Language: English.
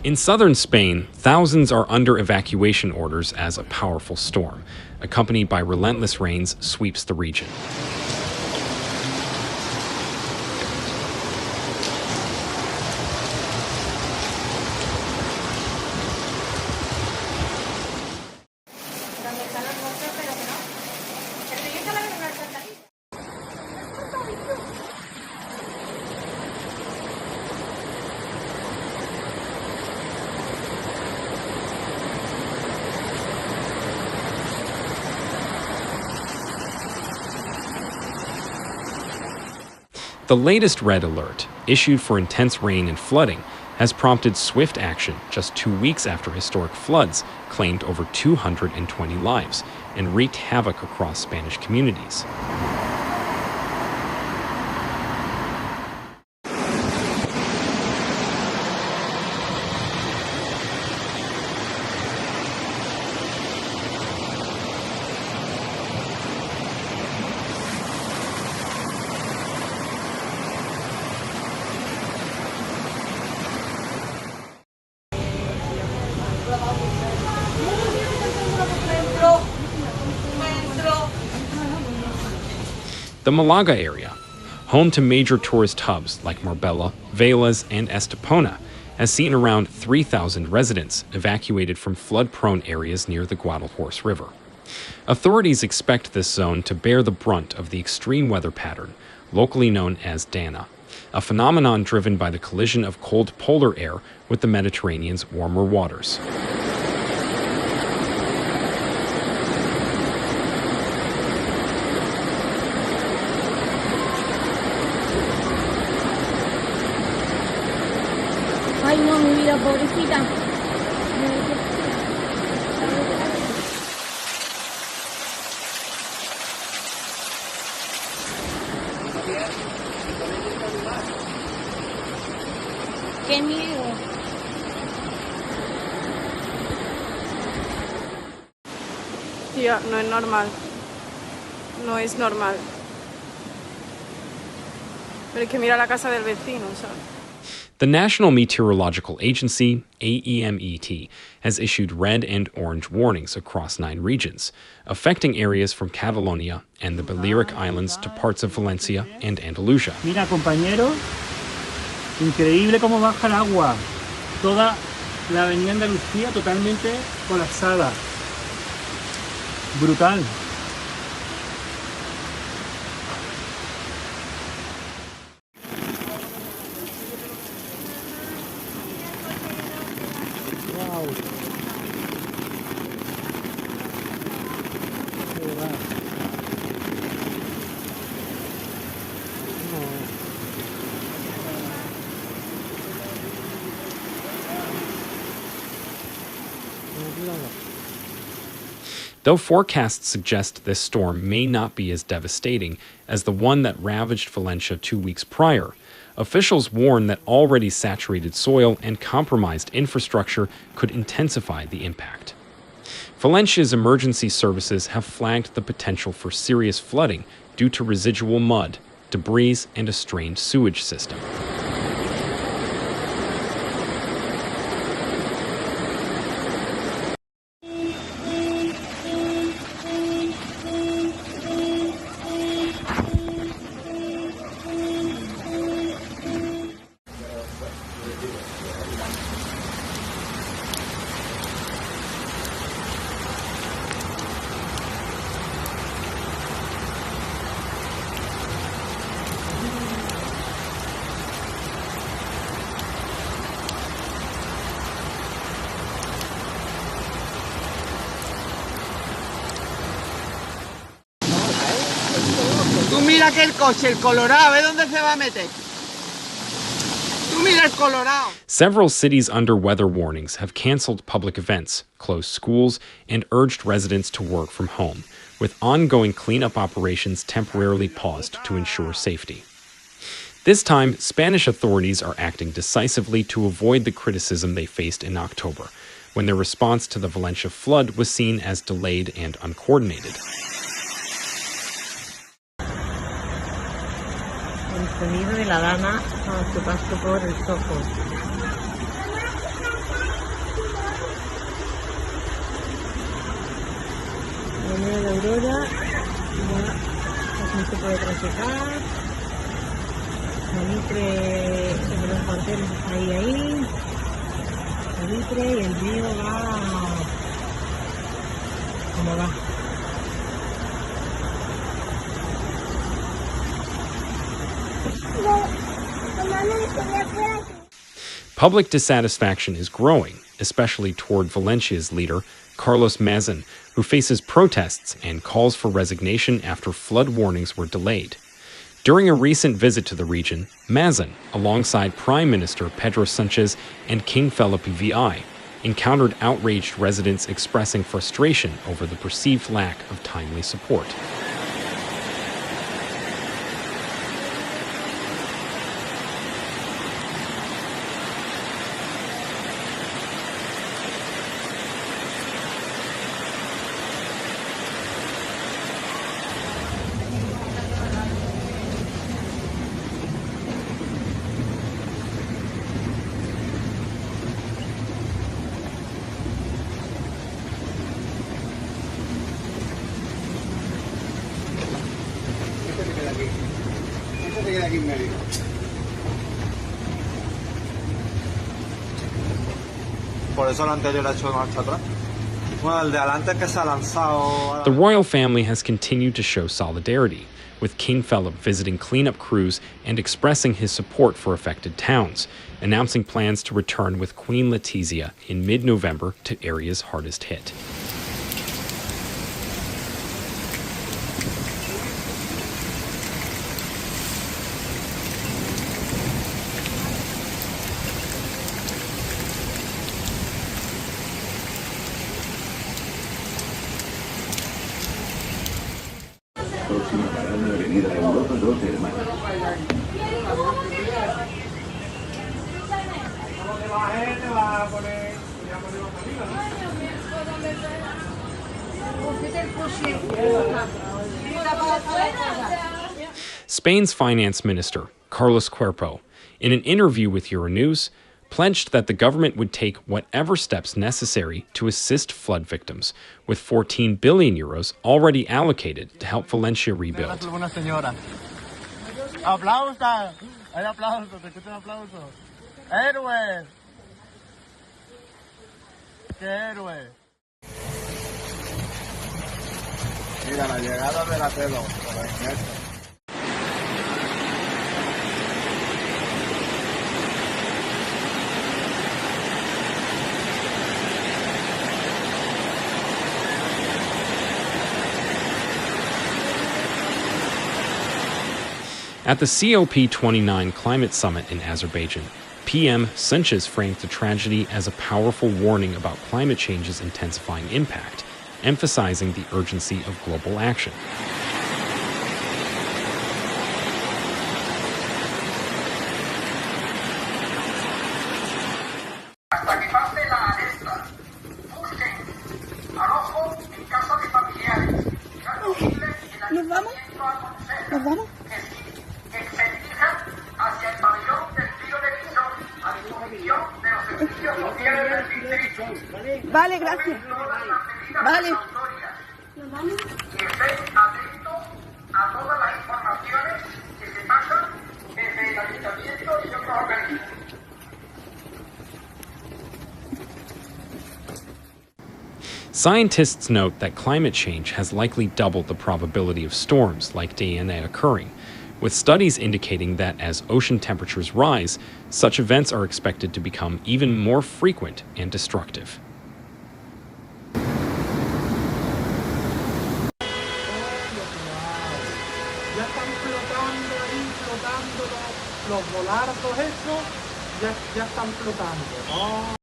In southern Spain, thousands are under evacuation orders as a powerful storm, accompanied by relentless rains, sweeps the region. The latest red alert, issued for intense rain and flooding, has prompted swift action just 2 weeks after historic floods claimed over 220 lives and wreaked havoc across Spanish communities. The Malaga area, home to major tourist hubs like Marbella, Velas, and Estepona, has seen around 3,000 residents evacuated from flood-prone areas near the Guadalhorce River. Authorities expect this zone to bear the brunt of the extreme weather pattern, locally known as Dana, a phenomenon driven by the collision of cold polar air with the Mediterranean's warmer waters. Ay, no, mi vida, pobrecita. Qué miedo. Tía, no es normal. No es normal. Pero es que mira la casa del vecino, ¿sabes? The National Meteorological Agency, AEMET, has issued red and orange warnings across 9 regions, affecting areas from Catalonia and the Balearic Islands to parts of Valencia and Andalusia. Mira, compañero, increíble cómo baja el agua. Toda la avenida Andalucía totalmente colapsada. Brutal. Though forecasts suggest this storm may not be as devastating as the one that ravaged Valencia 2 weeks prior, officials warn that already saturated soil and compromised infrastructure could intensify the impact. Valencia's emergency services have flagged the potential for serious flooding due to residual mud, debris, and a strained sewage system. Tú mira que el coche, el Colorado, ¿ves dónde se va a meter? Tú mira el Colorado. Several cities under weather warnings have canceled public events, closed schools, and urged residents to work from home, with ongoing cleanup operations temporarily paused to ensure safety. This time, Spanish authorities are acting decisively to avoid the criticism they faced in October, when their response to the Valencia flood was seen as delayed and uncoordinated. El sonido de la dama cuando se pasó por el soco. mira la aurora, ya no se puede trasecar. Salitre, los cuarteles está ahí. Salitre y el río va como va. Public dissatisfaction is growing, especially toward Valencia's leader, Carlos Mazin, who faces protests and calls for resignation after flood warnings were delayed. During a recent visit to the region, Mazin, alongside Prime Minister Pedro Sanchez and King Felipe VI, encountered outraged residents expressing frustration over the perceived lack of timely support. Este se queda aquí en medio. Por eso el anterior ha hecho marcha atrás. Bueno, el de adelante que se ha lanzado. The royal family has continued to show solidarity, with King Philip visiting cleanup crews and expressing his support for affected towns, announcing plans to return with Queen Letizia in mid-November to areas hardest hit. Próxima parada, Avenida Europa, Dos Hermanas. Spain's finance minister, Carlos Cuerpo, in an interview with Euronews, pledged that the government would take whatever steps necessary to assist flood victims, with 14 billion euros already allocated to help Valencia rebuild. ¡Aplausa! ¡Hay aplausos! ¡Te escucho un aplauso! ¡Héroe! ¡Qué héroe! Mira, la llegada de la Telo. At the COP29 climate summit in Azerbaijan, PM Sanchez framed the tragedy as a powerful warning about climate change's intensifying impact, emphasizing the urgency of global action. Hasta que pase la alerta, busquen al ojo en caso de familiares. ¿Nos vamos? ¿Nos vamos? Que se dirijan hacia el pabellón del río de Visón, a disposición de los servicios sociales del distrito. Vale, gracias. Vale. ¿Nos vamos? Y estén atentos a todas las informaciones que se pasan desde el ayuntamiento y otros organismos. Scientists note that climate change has likely doubled the probability of storms like Diana occurring, with studies indicating that as ocean temperatures rise, such events are expected to become even more frequent and destructive. Ya están flotando ahí, flotando los volardos esos, ya están flotando.